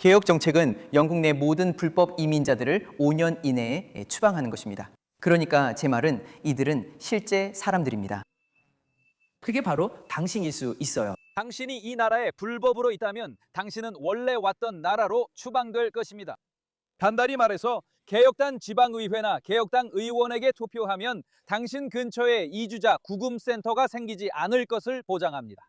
개혁 정책은 영국 내 모든 불법 이민자들을 5년 이내에 추방하는 것입니다. 그러니까 제 말은 이들은 실제 사람들입니다. 그게 바로 당신일 수 있어요. 당신이 이 나라에 불법으로 있다면 당신은 원래 왔던 나라로 추방될 것입니다. 간단히 말해서 개혁당 지방의회나 개혁당 의원에게 투표하면 당신 근처에 이주자 구금센터가 생기지 않을 것을 보장합니다.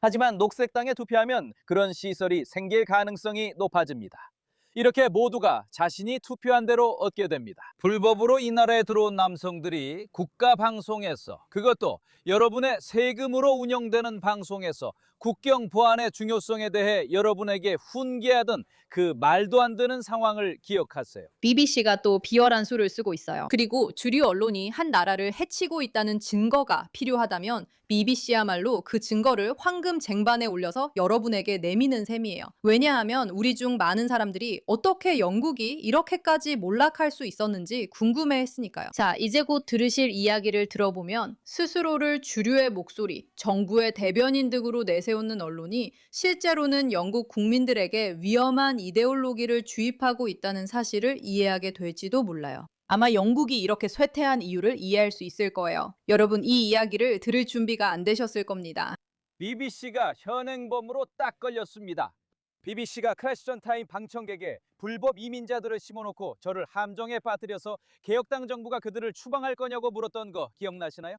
하지만 녹색당에 투표하면 그런 시설이 생길 가능성이 높아집니다. 이렇게 모두가 자신이 투표한 대로 얻게 됩니다. 불법으로 이 나라에 들어온 남성들이 국가방송에서, 그것도 여러분의 세금으로 운영되는 방송에서 국경 보안의 중요성에 대해 여러분에게 훈계하던 그 말도 안 되는 상황을 기억하세요. BBC가 또 비열한 수를 쓰고 있어요. 그리고 주류 언론이 한 나라를 해치고 있다는 증거가 필요하다면 BBC야말로 그 증거를 황금 쟁반에 올려서 여러분에게 내미는 셈이에요. 왜냐하면 우리 중 많은 사람들이 어떻게 영국이 이렇게까지 몰락할 수 있었는지 궁금해했으니까요. 자, 이제 곧 들으실 이야기를 들어보면 스스로를 주류의 목소리, 정부의 대변인 등으로 내세우는 언론이 실제로는 영국 국민들에게 위험한 이데올로기를 주입하고 있다는 사실을 이해하게 될지도 몰라요. 아마 영국이 이렇게 쇠퇴한 이유를 이해할 수 있을 거예요. 여러분, 이 이야기를 들을 준비가 안 되셨을 겁니다. BBC가 현행범으로 딱 걸렸습니다. BBC가 크래시전 타임 방청객에 불법 이민자들을 심어놓고 저를 함정에 빠뜨려서 개혁당 정부가 그들을 추방할 거냐고 물었던 거 기억나시나요?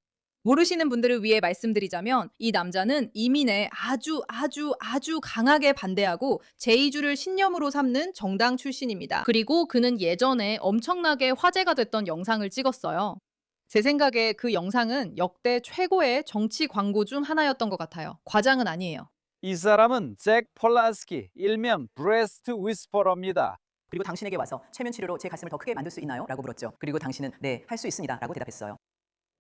모르시는 분들을 위해 말씀드리자면 이 남자는 이민에 아주 강하게 반대하고 제2주를 신념으로 삼는 정당 출신입니다. 그리고 그는 예전에 엄청나게 화제가 됐던 영상을 찍었어요. 제 생각에 그 영상은 역대 최고의 정치 광고 중 하나였던 것 같아요. 과장은 아니에요. 이 사람은 잭 폴란스키, 일명 브레스트 위스퍼러입니다. 그리고 당신에게 와서 최면 치료로 제 가슴을 더 크게 만들 수 있나요? 라고 물었죠. 그리고 당신은 네, 할 수 있습니다. 라고 대답했어요.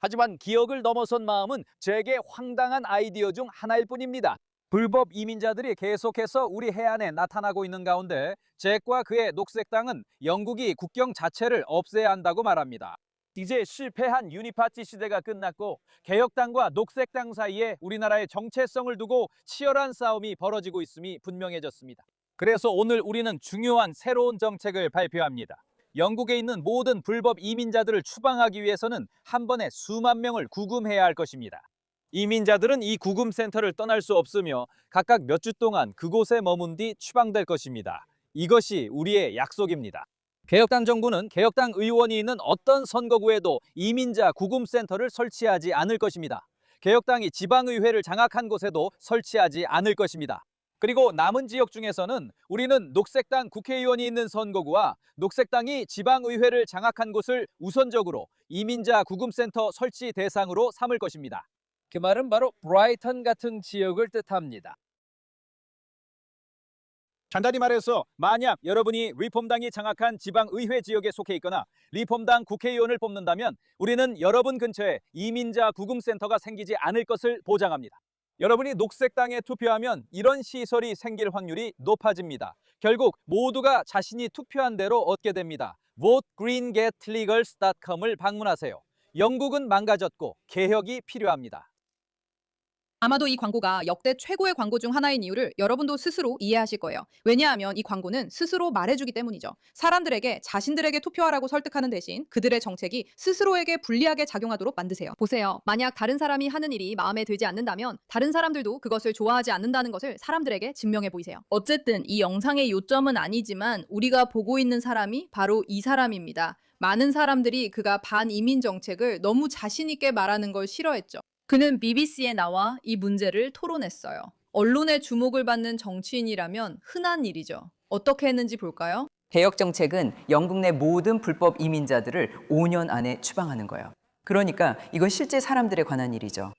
하지만 기억을 넘어선 마음은 잭의 황당한 아이디어 중 하나일 뿐입니다. 불법 이민자들이 계속해서 우리 해안에 나타나고 있는 가운데 잭과 그의 녹색당은 영국이 국경 자체를 없애야 한다고 말합니다. 이제 실패한 유니파티 시대가 끝났고 개혁당과 녹색당 사이에 우리나라의 정체성을 두고 치열한 싸움이 벌어지고 있음이 분명해졌습니다. 그래서 오늘 우리는 중요한 새로운 정책을 발표합니다. 영국에 있는 모든 불법 이민자들을 추방하기 위해서는 한 번에 수만 명을 구금해야 할 것입니다. 이민자들은 이 구금센터를 떠날 수 없으며 각각 몇 주 동안 그곳에 머문 뒤 추방될 것입니다. 이것이 우리의 약속입니다. 개혁당 정부는 개혁당 의원이 있는 어떤 선거구에도 이민자 구금센터를 설치하지 않을 것입니다. 개혁당이 지방의회를 장악한 곳에도 설치하지 않을 것입니다. 그리고 남은 지역 중에서는 우리는 녹색당 국회의원이 있는 선거구와 녹색당이 지방의회를 장악한 곳을 우선적으로 이민자 구금센터 설치 대상으로 삼을 것입니다. 그 말은 바로 브라이턴 같은 지역을 뜻합니다. 간단히 말해서 만약 여러분이 리폼당이 장악한 지방의회 지역에 속해 있거나 리폼당 국회의원을 뽑는다면 우리는 여러분 근처에 이민자 구금센터가 생기지 않을 것을 보장합니다. 여러분이 녹색당에 투표하면 이런 시설이 생길 확률이 높아집니다. 결국 모두가 자신이 투표한 대로 얻게 됩니다. votegreengetlegals.com을 방문하세요. 영국은 망가졌고 개혁이 필요합니다. 아마도 이 광고가 역대 최고의 광고 중 하나인 이유를 여러분도 스스로 이해하실 거예요. 왜냐하면 이 광고는 스스로 말해주기 때문이죠. 사람들에게 자신들에게 투표하라고 설득하는 대신 그들의 정책이 스스로에게 불리하게 작용하도록 만드세요. 보세요. 만약 다른 사람이 하는 일이 마음에 들지 않는다면 다른 사람들도 그것을 좋아하지 않는다는 것을 사람들에게 증명해 보이세요. 어쨌든 이 영상의 요점은 아니지만 우리가 보고 있는 사람이 바로 이 사람입니다. 많은 사람들이 그가 반이민 정책을 너무 자신 있게 말하는 걸 싫어했죠. 그는 BBC에 나와 이 문제를 토론했어요. 언론의 주목을 받는 정치인이라면 흔한 일이죠. 어떻게 했는지 볼까요? 개혁 정책은 영국 내 모든 불법 이민자들을 5년 안에 추방하는 거예요. 그러니까 이건 실제 사람들에 관한 일이죠.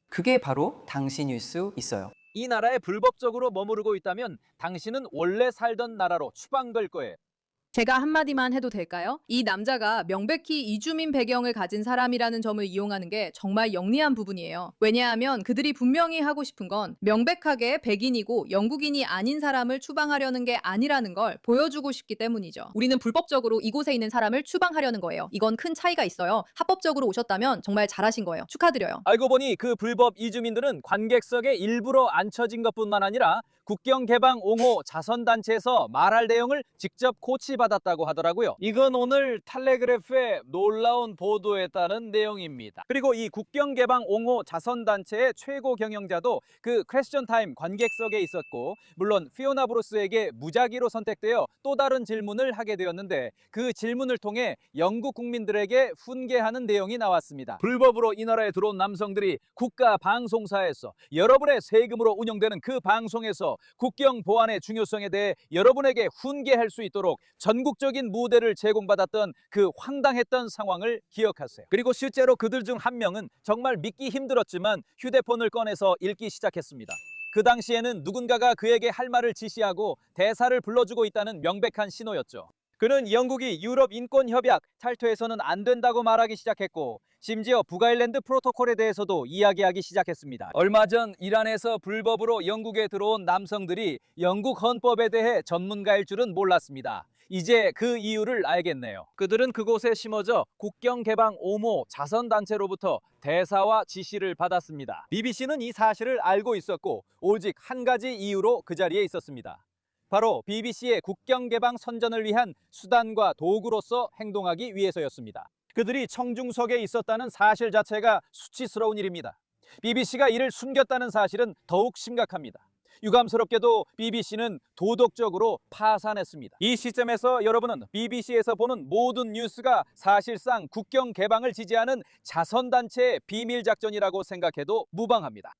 그게 바로 당신일 수 있어요. 이 나라에 불법적으로 머무르고 있다면 당신은 원래 살던 나라로 추방될 거예요. 제가 한마디만 해도 될까요? 이 남자가 명백히 이주민 배경을 가진 사람이라는 점을 이용하는 게 정말 영리한 부분이에요. 왜냐하면 그들이 분명히 하고 싶은 건 명백하게 백인이고 영국인이 아닌 사람을 추방하려는 게 아니라는 걸 보여주고 싶기 때문이죠. 우리는 불법적으로 이곳에 있는 사람을 추방하려는 거예요. 이건 큰 차이가 있어요. 합법적으로 오셨다면 정말 잘하신 거예요. 축하드려요. 알고 보니 그 불법 이주민들은 관객석에 일부러 앉혀진 것뿐만 아니라 국경개방 옹호 자선단체에서 말할 내용을 직접 코치받았다고 하더라고요. 이건 오늘 텔레그래프의 놀라운 보도에 따른 내용입니다. 그리고 이 국경개방 옹호 자선단체의 최고 경영자도 그 퀘스천 타임 관객석에 있었고, 물론 피오나 브루스에게 무작위로 선택되어 또 다른 질문을 하게 되었는데, 그 질문을 통해 영국 국민들에게 훈계하는 내용이 나왔습니다. 불법으로 이 나라에 들어온 남성들이 국가 방송사에서, 여러분의 세금으로 운영되는 그 방송에서 국경 보안의 중요성에 대해 여러분에게 훈계할 수 있도록 전국적인 무대를 제공받았던 그 황당했던 상황을 기억하세요. 그리고 실제로 그들 중 한 명은 정말 믿기 힘들었지만 휴대폰을 꺼내서 읽기 시작했습니다. 그 당시에는 누군가가 그에게 할 말을 지시하고 대사를 불러주고 있다는 명백한 신호였죠. 그는 영국이 유럽 인권협약 탈퇴해서는 안 된다고 말하기 시작했고, 심지어 북아일랜드 프로토콜에 대해서도 이야기하기 시작했습니다. 얼마 전 이란에서 불법으로 영국에 들어온 남성들이 영국 헌법에 대해 전문가일 줄은 몰랐습니다. 이제 그 이유를 알겠네요. 그들은 그곳에 심어져 국경개방 옹호 자선단체로부터 대사와 지시를 받았습니다. BBC는 이 사실을 알고 있었고, 오직 한 가지 이유로 그 자리에 있었습니다. 바로 BBC의 국경개방 선전을 위한 수단과 도구로서 행동하기 위해서였습니다. 그들이 청중석에 있었다는 사실 자체가 수치스러운 일입니다. BBC가 이를 숨겼다는 사실은 더욱 심각합니다. 유감스럽게도 BBC는 도덕적으로 파산했습니다. 이 시점에서 여러분은 BBC에서 보는 모든 뉴스가 사실상 국경 개방을 지지하는 자선단체의 비밀 작전이라고 생각해도 무방합니다.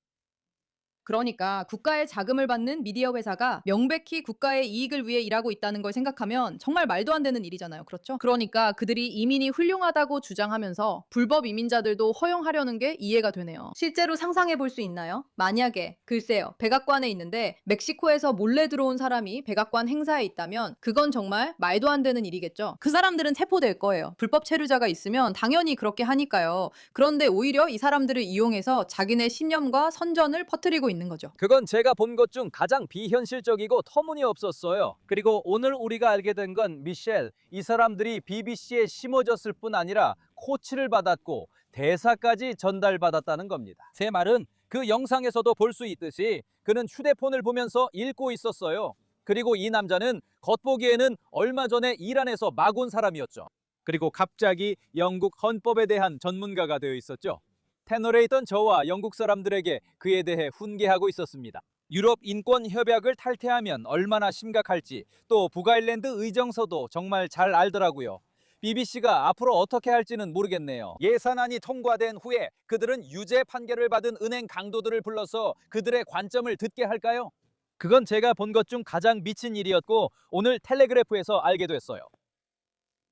그러니까 국가의 자금을 받는 미디어 회사가 명백히 국가의 이익을 위해 일하고 있다는 걸 생각하면 정말 말도 안 되는 일이잖아요. 그렇죠? 그러니까 그들이 이민이 훌륭하다고 주장하면서 불법 이민자들도 허용하려는 게 이해가 되네요. 실제로 상상해 볼 수 있나요? 만약에, 글쎄요, 백악관에 있는데 멕시코에서 몰래 들어온 사람이 백악관 행사에 있다면 그건 정말 말도 안 되는 일이겠죠. 그 사람들은 체포될 거예요. 불법 체류자가 있으면 당연히 그렇게 하니까요. 그런데 오히려 이 사람들을 이용해서 자기네 신념과 선전을 퍼뜨리고 있는 거죠. 그건 제가 본 것 중 가장 비현실적이고 터무니없었어요. 그리고 오늘 우리가 알게 된 건 미셸, 이 사람들이 BBC에 심어졌을 뿐 아니라 코치를 받았고 대사까지 전달받았다는 겁니다. 제 말은 그 영상에서도 볼 수 있듯이 그는 휴대폰을 보면서 읽고 있었어요. 그리고 이 남자는 겉보기에는 얼마 전에 이란에서 막 온 사람이었죠. 그리고 갑자기 영국 헌법에 대한 전문가가 되어 있었죠. 테너에 있던 저와 영국 사람들에게 그에 대해 훈계하고 있었습니다. 유럽 인권 협약을 탈퇴하면 얼마나 심각할지, 또 북아일랜드 의정서도 정말 잘 알더라고요. BBC가 앞으로 어떻게 할지는 모르겠네요. 예산안이 통과된 후에 그들은 유죄 판결을 받은 은행 강도들을 불러서 그들의 관점을 듣게 할까요? 그건 제가 본 것 중 가장 미친 일이었고, 오늘 텔레그래프에서 알게 됐어요.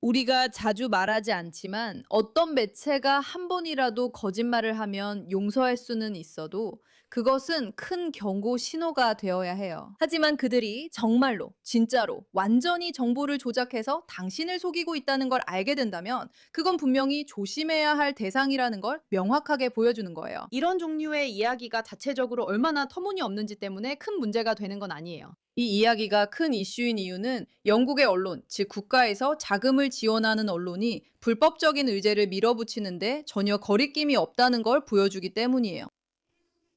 우리가 자주 말하지 않지만 어떤 매체가 한 번이라도 거짓말을 하면 용서할 수는 있어도 그것은 큰 경고 신호가 되어야 해요. 하지만 그들이 정말로, 진짜로, 완전히 정보를 조작해서 당신을 속이고 있다는 걸 알게 된다면 그건 분명히 조심해야 할 대상이라는 걸 명확하게 보여주는 거예요. 이런 종류의 이야기가 자체적으로 얼마나 터무니없는지 때문에 큰 문제가 되는 건 아니에요. 이 이야기가 큰 이슈인 이유는 영국의 언론, 즉 국가에서 자금을 지원하는 언론이 불법적인 의제를 밀어붙이는데 전혀 거리낌이 없다는 걸 보여주기 때문이에요.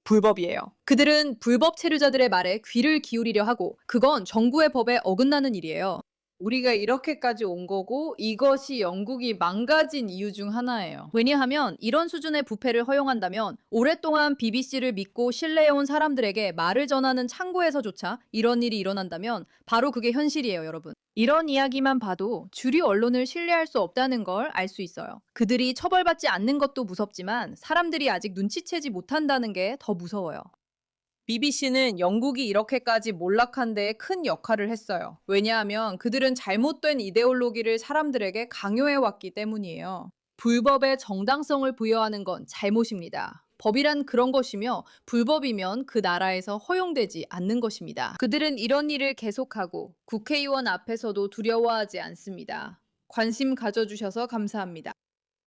불법이에요. 그들은 불법 체류자들의 말에 귀를 기울이려 하고 그건 정부의 법에 어긋나는 일이에요. 우리가 이렇게까지 온 거고 이것이 영국이 망가진 이유 중 하나예요. 왜냐하면 이런 수준의 부패를 허용한다면 오랫동안 BBC를 믿고 신뢰해온 사람들에게 말을 전하는 창구에서조차 이런 일이 일어난다면 바로 그게 현실이에요, 여러분. 이런 이야기만 봐도 주류 언론을 신뢰할 수 없다는 걸 알 수 있어요. 그들이 처벌받지 않는 것도 무섭지만 사람들이 아직 눈치채지 못한다는 게 더 무서워요. BBC는 영국이 이렇게까지 몰락한 데에 큰 역할을 했어요. 왜냐하면 그들은 잘못된 이데올로기를 사람들에게 강요해왔기 때문이에요. 불법의 정당성을 부여하는 건 잘못입니다. 법이란 그런 것이며 불법이면 그 나라에서 허용되지 않는 것입니다. 그들은 이런 일을 계속하고 국회의원 앞에서도 두려워하지 않습니다. 관심 가져주셔서 감사합니다.